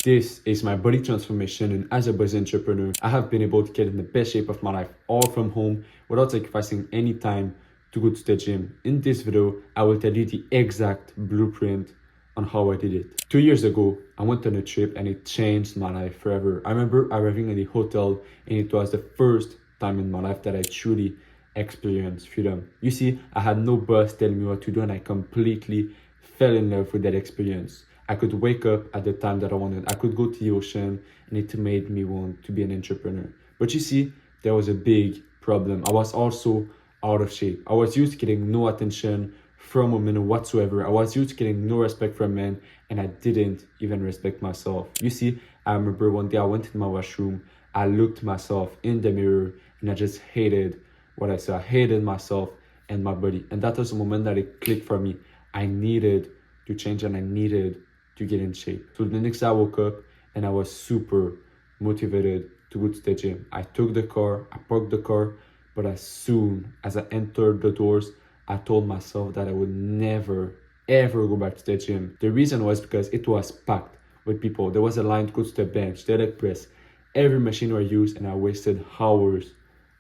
This is my body transformation, and as a buzz entrepreneur, I have been able to get in the best shape of my life all from home without sacrificing any time to go to the gym. In this video, I will tell you the exact blueprint on how I did it. 2 years ago, I went on a trip and it changed my life forever. I remember arriving at the hotel and it was the first time in my life that I truly experienced freedom. You see, I had no boss telling me what to do and I completely fell in love with that experience. I could wake up at the time that I wanted. I could go to the ocean and it made me want to be an entrepreneur. But you see, there was a big problem. I was also out of shape. I was used to getting no attention from women whatsoever. I was used to getting no respect from men and I didn't even respect myself. You see, I remember one day I went in my washroom, I looked myself in the mirror and I just hated what I saw. I hated myself and my body. And that was the moment that it clicked for me. I needed to change and I needed to get in shape. So the next day I woke up and I was super motivated to go to the gym. I took the car, I parked the car, but as soon as I entered the doors, I told myself that I would never, ever go back to the gym. The reason was because it was packed with people. There was a line to go to the bench, the leg press. Every machine were used and I wasted hours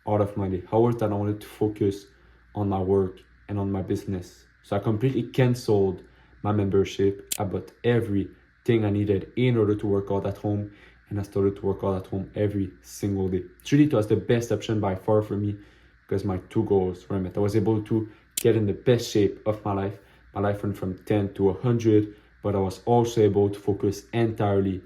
out of my day. Hours that I wanted to focus on my work and on my business. So I completely canceled my membership. I bought everything I needed in order to work out at home and I started to work out at home every single day. Truly, it was the best option by far for me because my two goals were met. I was able to get in the best shape of my life. My life went from 10 to 100, but I was also able to focus entirely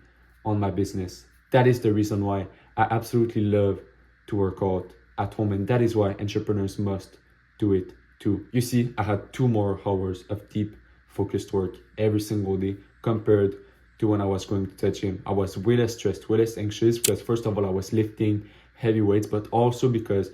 on my business. That is the reason why I absolutely love to work out at home, and that is why entrepreneurs must do it too. You see, I had 2 more hours of deep focused work every single day compared to when I was going to the gym. I was way less stressed, way less anxious because first of all, I was lifting heavy weights, but also because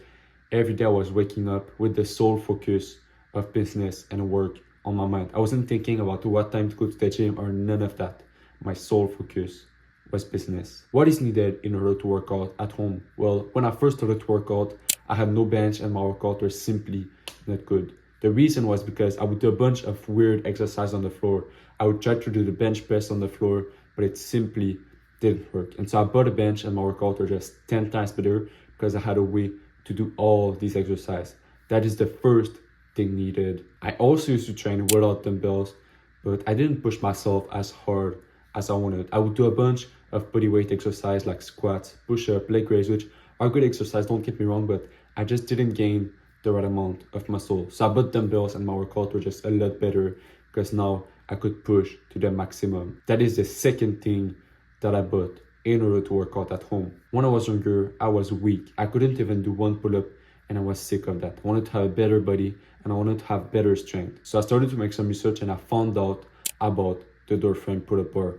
every day I was waking up with the sole focus of business and work on my mind. I wasn't thinking about what time to go to the gym or none of that. My sole focus was business. What is needed in order to work out at home? Well, when I first started to work out, I had no bench and my workout was simply not good. The reason was because I would do a bunch of weird exercise on the floor. I would try to do the bench press on the floor, but it simply didn't work. And so I bought a bench and my workout were just 10 times better because I had a way to do all these exercises. That is the first thing needed. I also used to train without dumbbells, but I didn't push myself as hard as I wanted. I would do a bunch of body weight exercise like squats, push-up, leg raise, which are good exercise, don't get me wrong, but I just didn't gain the right amount of muscle. So I bought dumbbells and my workout were just a lot better because now I could push to the maximum. That is the second thing that I bought in order to work out at home. When I was younger, I was weak. I couldn't even do 1 pull-up and I was sick of that. I wanted to have a better body and I wanted to have better strength. So I started to make some research and I found out about the door frame pull-up bar.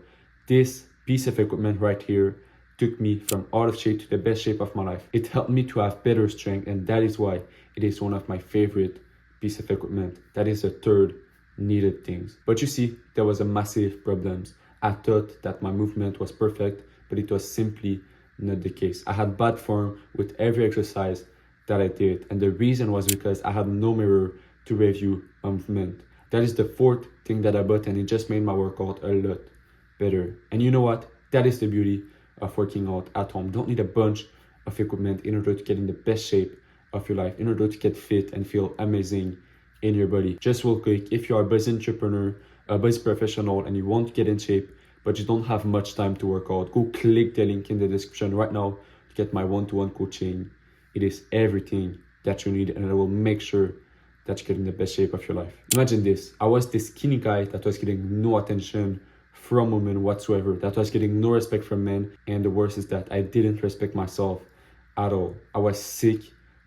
This piece of equipment right here took me from out of shape to the best shape of my life. It helped me to have better strength and that is why it is one of my favorite piece of equipment. That is the third needed things. But you see, there was a massive problem. I thought that my movement was perfect, but it was simply not the case. I had bad form with every exercise that I did. And the reason was because I had no mirror to review my movement. That is the fourth thing that I bought and it just made my workout a lot better. And you know what? That is the beauty of working out at home. Don't need a bunch of equipment in order to get in the best shape of your life, in order to get fit and feel amazing in your body. Just real quick, if you are a busy entrepreneur, a busy professional and you want to get in shape, but you don't have much time to work out, go click the link in the description right now to get my one-to-one coaching. It is everything that you need and I will make sure that you get in the best shape of your life. Imagine this, I was this skinny guy that was getting no attention from women whatsoever, that was getting no respect from men, and the worst is that I didn't respect myself at all. I was sick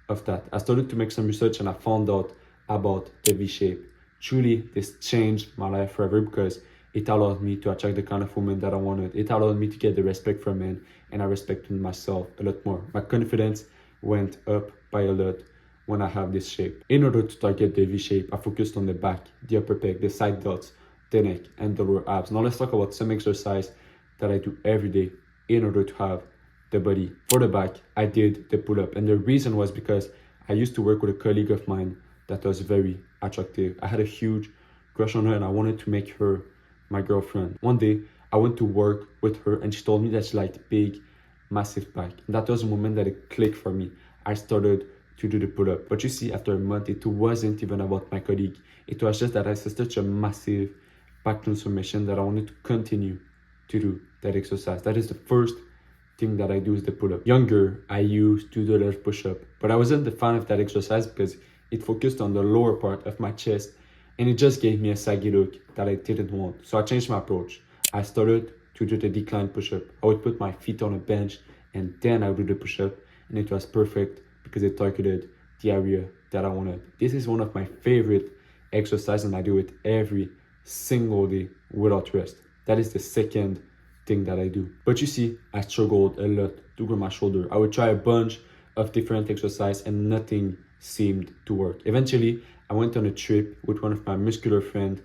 of that. I started to make some research and I found out about the V-shape. Truly, this changed my life forever because it allowed me to attract the kind of woman that I wanted. It allowed me to get the respect from men and I respected myself a lot more. My confidence went up by a lot when I have this shape. In order to target the V-shape, I focused on the back, the upper pec, the side delts, the neck, and the lower abs. Now let's talk about some exercise that I do every day in order to have the body. For the back, I did the pull-up. And the reason was because I used to work with a colleague of mine that was very attractive. I had a huge crush on her and I wanted to make her my girlfriend. One day, I went to work with her and she told me that she liked big, massive back. And that was the moment that it clicked for me. I started to do the pull-up. But you see, after a month, it wasn't even about my colleague. It was just that I saw such a massive back transformation that I wanted to continue to do that exercise. That is the first thing that I do, is the pull-up. Younger, I used to do a lot of push-up, but I wasn't the fan of that exercise because it focused on the lower part of my chest and it just gave me a saggy look that I didn't want. So I changed my approach. I started to do the decline push-up. I would put my feet on a bench and then I would do the push-up, and it was perfect because it targeted the area that I wanted. This is one of my favorite exercises and I do it every single day without rest. That is the second thing that I do. But you see, I struggled a lot to grow my shoulder. I would try a bunch of different exercise and nothing seemed to work. Eventually, I went on a trip with one of my muscular friends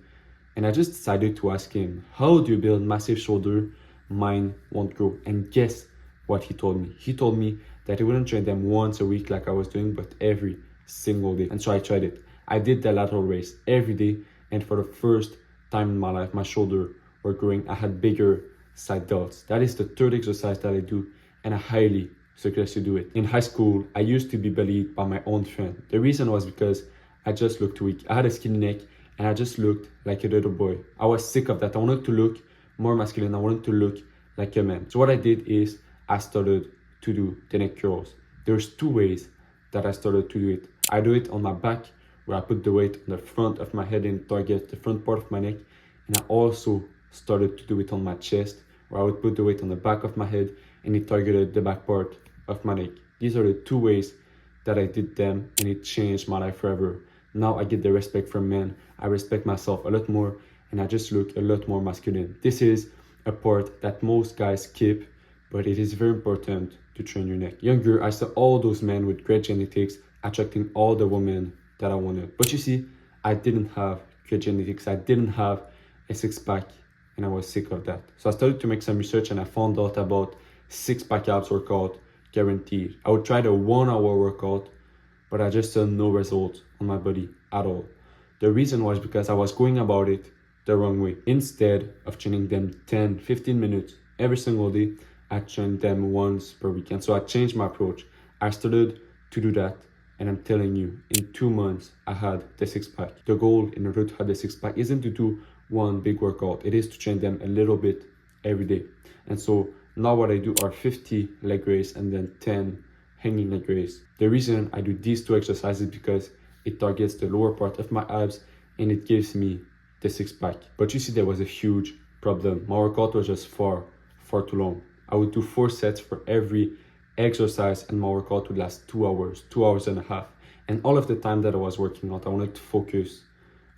and I just decided to ask him, how do you build massive shoulder? Mine won't grow. And guess what he told me? He told me that he wouldn't train them once a week like I was doing, but every single day. And so I tried it. I did the lateral raise every day, and for the first time in my life, my shoulder were growing. I had bigger side delts. That is the third exercise that I do, and I highly suggest you do it. In high school, I used to be bullied by my own friend. The reason was because I just looked weak. I had a skinny neck and I just looked like a little boy. I was sick of that. I wanted to look more masculine. I wanted to look like a man. So what I did is I started to do the neck curls. There's two ways that I started to do it. I do it on my back, where I put the weight on the front of my head and target the front part of my neck. And I also started to do it on my chest, where I would put the weight on the back of my head and it targeted the back part of my neck. These are the two ways that I did them, and it changed my life forever. Now I get the respect from men. I respect myself a lot more and I just look a lot more masculine. This is a part that most guys skip, but it is very important to train your neck. Younger, I saw all those men with great genetics attracting all the women that I wanted. But you see, I didn't have great genetics. I didn't have a six-pack and I was sick of that. So I started to make some research and I found out about six-pack abs workout guaranteed. I would try the 1 hour workout, but I just saw no results on my body at all. The reason was because I was going about it the wrong way. Instead of training them 10-15 minutes every single day, I trained them once per week. And so I changed my approach. I started to do that, and I'm telling you, in 2 months, I had the six-pack. The goal in order to have the six-pack isn't to do one big workout. It is to train them a little bit every day. And so now what I do are 50 leg raise and then 10 hanging leg raise. The reason I do these two exercises is because it targets the lower part of my abs and it gives me the six-pack. But you see, there was a huge problem. My workout was just far too long. I would do 4 sets for every exercise and my workout would last 2 hours, 2 hours and a half. And all of the time that I was working out, I wanted to focus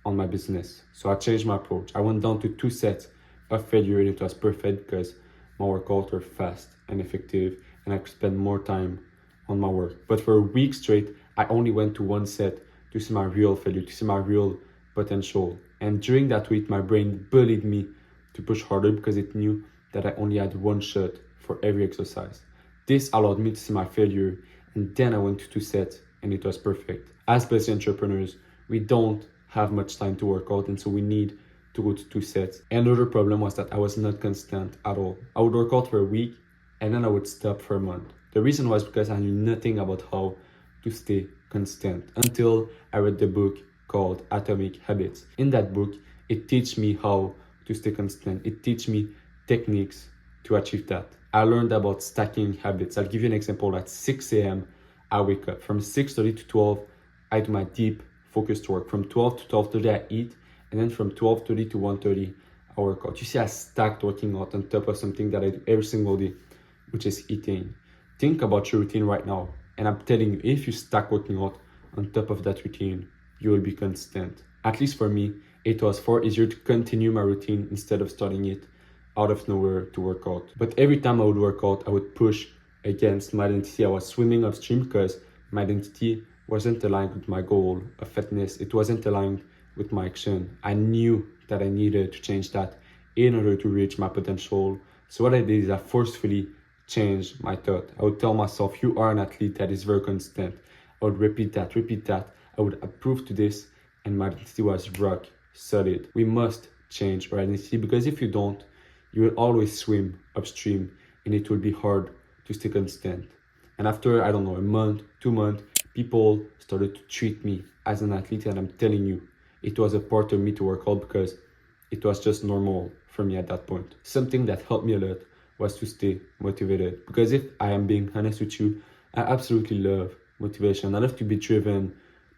on my business. So I changed my approach. I went down to 2 sets of failure and it was perfect because my workouts were fast and effective and I could spend more time on my work. But for a week straight, I only went to 1 set to see my real failure, to see my real potential. And during that week, my brain bullied me to push harder because it knew that I only had 1 shot for every exercise. This allowed me to see my failure, and then I went to 2 sets and it was perfect. As busy entrepreneurs, we don't have much time to work out, and so we need to go to 2 sets. Another problem was that I was not consistent at all. I would work out for a week and then I would stop for a month. The reason was because I knew nothing about how to stay consistent until I read the book called Atomic Habits. In that book, it teaches me how to stay consistent. It teaches me techniques to achieve that. I learned about stacking habits. I'll give you an example. At 6 a.m., I wake up. From 6:30 to 12, I do my deep focused work. From 12 to 12:30, I eat. And then from 12:30 to 1:30, I work out. You see, I stacked working out on top of something that I do every single day, which is eating. Think about your routine right now. And I'm telling you, if you stack working out on top of that routine, you will be consistent. At least for me, it was far easier to continue my routine instead of starting it out of nowhere to work out. But every time I would work out, I would push against my identity. I was swimming upstream because my identity wasn't aligned with my goal of fitness. It wasn't aligned with my action. I knew that I needed to change that in order to reach my potential. So what I did is I forcefully changed my thought. I would tell myself, you are an athlete that is very consistent. I would repeat that. I would approve to this, and my identity was rock solid. We must change our identity, because if you don't, You will always swim upstream and it will be hard to stay consistent. And after, I don't know, a month, 2 months, people started to treat me as an athlete. And I'm telling you, it was a part of me to work out because it was just normal for me at that point. Something that helped me a lot was to stay motivated. Because if I am being honest with you, I absolutely love motivation. I love to be driven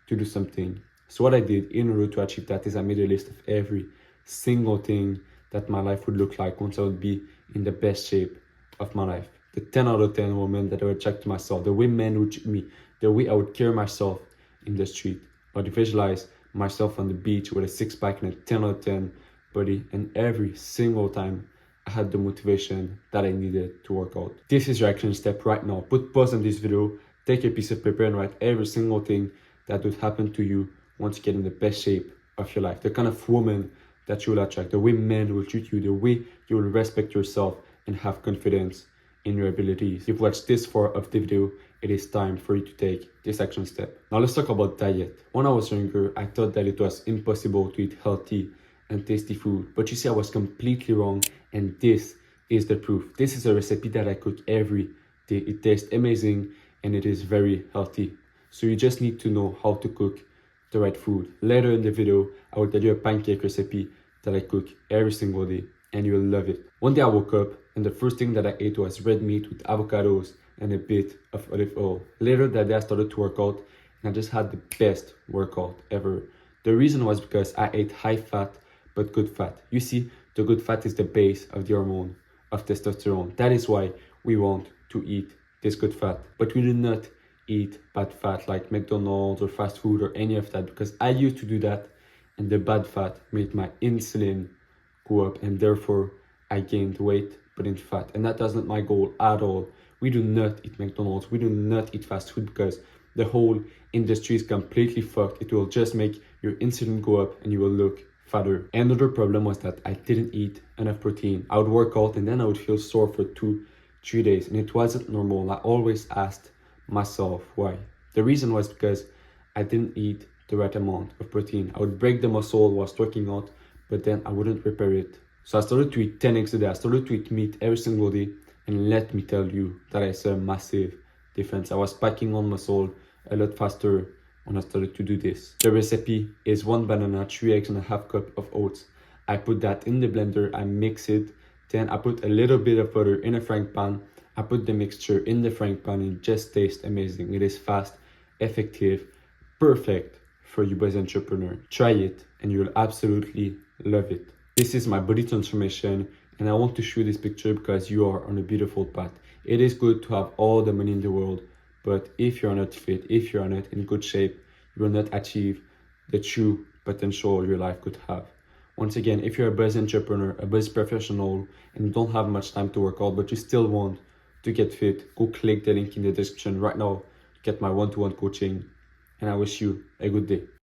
to do something. So what I did in order to achieve that is I made a list of every single thing that my life would look like once I would be in the best shape of my life. The 10 out of 10 women that I would check to myself, the way men would treat me, the way I would carry myself in the street. I would visualize myself on the beach with a six-pack and a 10 out of 10 body, and every single time I had the motivation that I needed to work out. This is your action step right now. Put pause on this video, take a piece of paper and write every single thing that would happen to you once you get in the best shape of your life. The kind of woman that you will attract, the way men will treat you, the way you will respect yourself and have confidence in your abilities. If you've watched this far of the video, it is time for you to take this action step. Now let's talk about diet. When I was younger, I thought that it was impossible to eat healthy and tasty food. But you see, I was completely wrong, and this is the proof. This is a recipe that I cook every day. It tastes amazing and it is very healthy. So you just need to know how to cook the right food. Later in the video, I will tell you a pancake recipe that I cook every single day and you will love it. One day I woke up and the first thing that I ate was red meat with avocados and a bit of olive oil. Later that day I started to work out and I just had the best workout ever. The reason was because I ate high fat but good fat. You see, the good fat is the base of the hormone of testosterone. That is why we want to eat this good fat. But we do not eat bad fat like McDonald's or fast food or any of that, because I used to do that and the bad fat made my insulin go up and therefore I gained weight but in fat. And that wasn't my goal at all. We do not eat McDonald's, we do not eat fast food because the whole industry is completely fucked. It will just make your insulin go up and you will look fatter. Another problem was that I didn't eat enough protein. I would work out and then I would feel sore for 2-3 days and it wasn't normal. I always asked myself why. The reason was because I didn't eat the right amount of protein. I would break the muscle whilst working out, but then I wouldn't repair it. So I started to eat 10 eggs a day. I started to eat meat every single day, and let me tell you that I saw a massive difference. I was packing on muscle a lot faster when I started to do this. The recipe is 1 banana, 3 eggs and a half cup of oats. I put that in the blender, I mix it, then I put a little bit of butter in a frying pan. I put the mixture in the frying pan and it just tastes amazing. It is fast, effective, perfect for you as an entrepreneur. Try it and you'll absolutely love it. This is my body transformation and I want to show you this picture because you are on a beautiful path. It is good to have all the money in the world, but if you're not fit, if you're not in good shape, you will not achieve the true potential your life could have. Once again, if you're a buzz entrepreneur, a buzz professional, and you don't have much time to work out, but you still want to get fit, go click the link in the description right now to get my one-to-one coaching, and I wish you a good day.